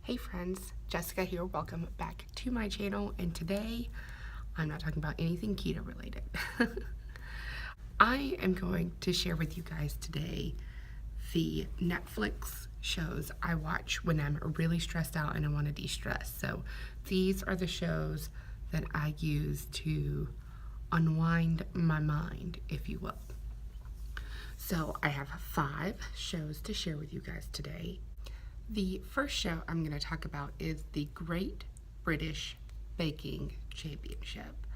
Hey friends, Jessica here. Welcome back to my channel, and today I'm not talking about anything keto related. I am going to share with you guys today the Netflix shows I watch when I'm really stressed out and I want to de-stress. So these are the shows that I use to unwind my mind, if you will. So I have 5 shows to share with you guys today. The first show I'm going to talk about is the Great British Baking Championship.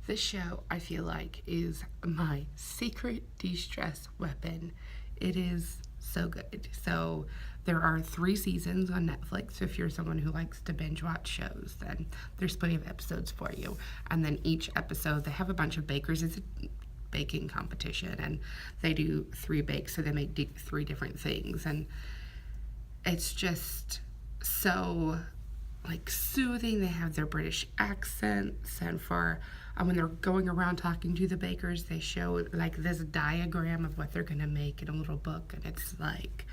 This show, I feel like, is my secret de-stress weapon. It is so good. So there are 3 seasons on Netflix. So if you're someone who likes to binge watch shows, then there's plenty of episodes for you. And then each episode, they have a bunch of bakers. It's a baking competition, and they do 3 bakes, so they make 3 different things. And it's just so like soothing. They have their British accents, and for when they're going around talking to the bakers, they show like this diagram of what they're gonna make in a little book, and it's like,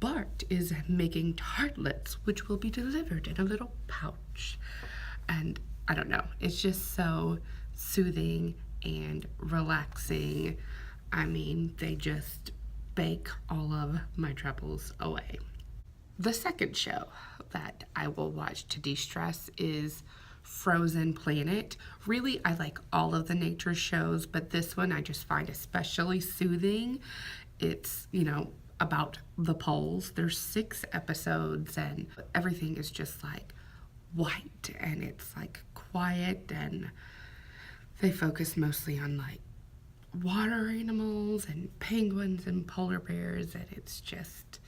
Bart is making tartlets which will be delivered in a little pouch. And I don't know, it's just so soothing and relaxing. I mean, they just bake all of my troubles away. The second show that I will watch to de-stress is Frozen Planet. Really, I like all of the nature shows, but this one I just find especially soothing. It's, about the poles. There's 6 episodes, and everything is just like white, and it's like quiet, and they focus mostly on like water animals and penguins and polar bears, and it's just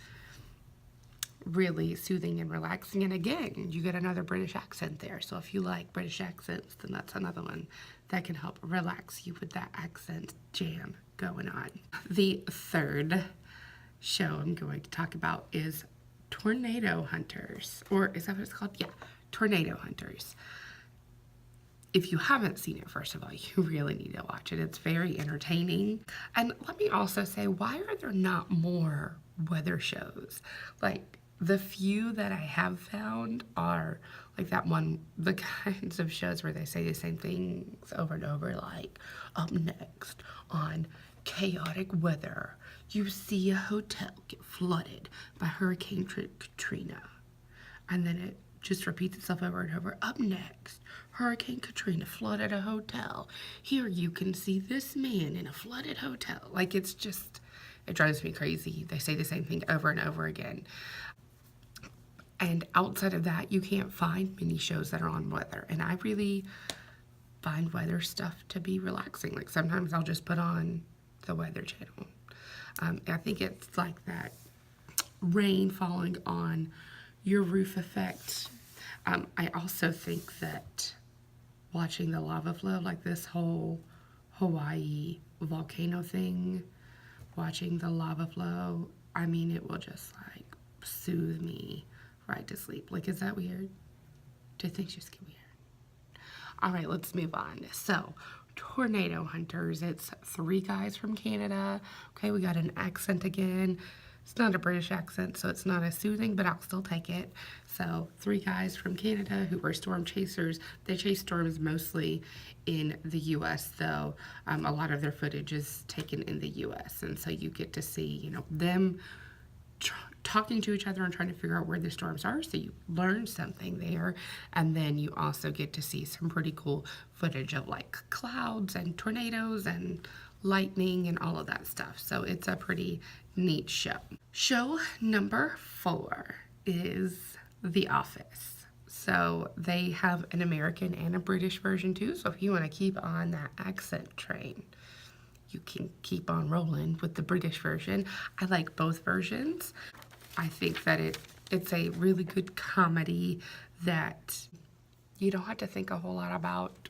really soothing and relaxing. And again, you get another British accent there, so if you like British accents, then that's another one that can help relax you with that accent jam going on. The third show I'm going to talk about is Tornado Hunters, or is that what it's called? Yeah, Tornado Hunters. If you haven't seen it, first of all, you really need to watch it. It's very entertaining. And let me also say, why are there not more weather shows? Like, the few that I have found are like that one, the kinds of shows where they say the same things over and over, like, up next on chaotic weather, you see a hotel get flooded by Hurricane Katrina. And then it just repeats itself over and over. Up next, Hurricane Katrina flooded a hotel. Here you can see this man in a flooded hotel. Like, it's just, it drives me crazy. They say the same thing over and over again. And outside of that, you can't find many shows that are on weather. And I really find weather stuff to be relaxing. Like, sometimes I'll just put on the Weather Channel. I think it's like that rain falling on your roof effect. I also think that watching the lava flow, like this whole Hawaii volcano thing, watching the lava flow, I mean, it will just like soothe me right to sleep. Like, is that weird? Do things just get weird? All right, let's move on. So, Tornado Hunters, it's 3 guys from Canada. Okay, we got an accent again. It's not a British accent, so it's not as soothing, but I'll still take it. So 3 guys from Canada who are storm chasers. They chase storms mostly in the U.S., though. A lot of their footage is taken in the U.S., and so you get to see, them talking to each other and trying to figure out where the storms are, so you learn something there. And then you also get to see some pretty cool footage of like clouds and tornadoes and lightning and all of that stuff. So it's a pretty neat show. Show number 4 is The Office. So they have an American and a British version too. So if you want to keep on that accent train, you can keep on rolling with the British version. I like both versions. I think that it's a really good comedy that you don't have to think a whole lot about.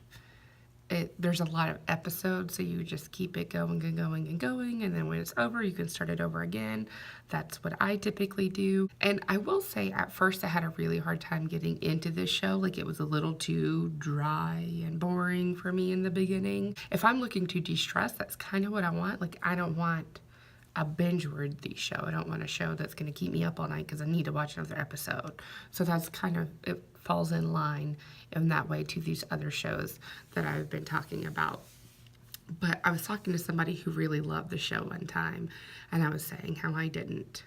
There's a lot of episodes, so you just keep it going and going and going, and then when it's over, you can start it over again. That's what I typically do. And I will say, at first, I had a really hard time getting into this show. Like, it was a little too dry and boring for me in the beginning. If I'm looking to de-stress, that's kind of what I want. Like, I don't want a binge-worthy show. I don't want a show that's going to keep me up all night because I need to watch another episode. So that's kind of, it falls in line in that way to these other shows that I've been talking about. But I was talking to somebody who really loved the show one time, and I was saying how I didn't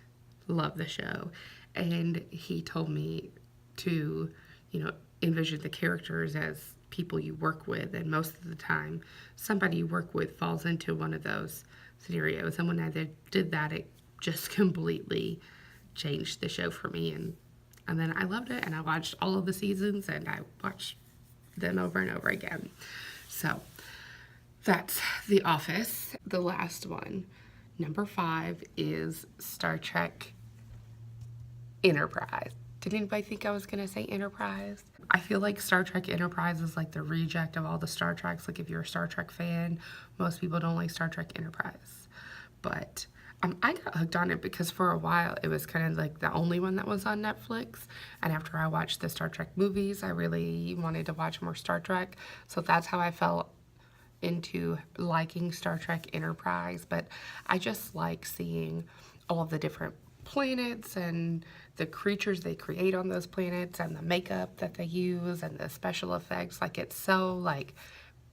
love the show. And he told me to, envision the characters as people you work with, and most of the time somebody you work with falls into one of those scenarios. And when I did that, it just completely changed the show for me, and then I loved it, and I watched all of the seasons, and I watched them over and over again. So that's The Office. The last one, number 5, is Star Trek Enterprise. Did anybody think I was going to say Enterprise? I feel like Star Trek Enterprise is like the reject of all the Star Treks. Like if you're a Star Trek fan, most people don't like Star Trek Enterprise. But I got hooked on it because for a while it was kind of like the only one that was on Netflix. And after I watched the Star Trek movies, I really wanted to watch more Star Trek. So that's how I fell into liking Star Trek Enterprise. But I just like seeing all of the different planets and the creatures they create on those planets and the makeup that they use and the special effects. Like, it's so like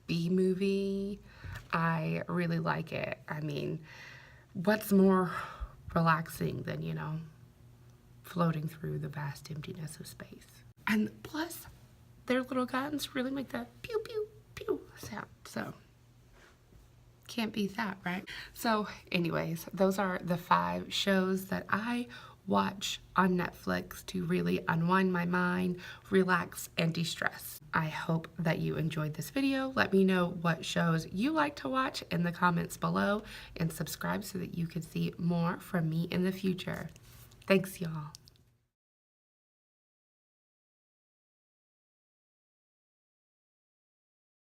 B-movie. I really like it. I mean, what's more relaxing than, floating through the vast emptiness of space? And plus, their little guns really make that pew pew pew sound. So can't beat that, right? So anyways, those are the 5 shows that I watch on Netflix to really unwind my mind, relax, and de-stress. I hope that you enjoyed this video. Let me know what shows you like to watch in the comments below, and subscribe so that you can see more from me in the future. Thanks, y'all.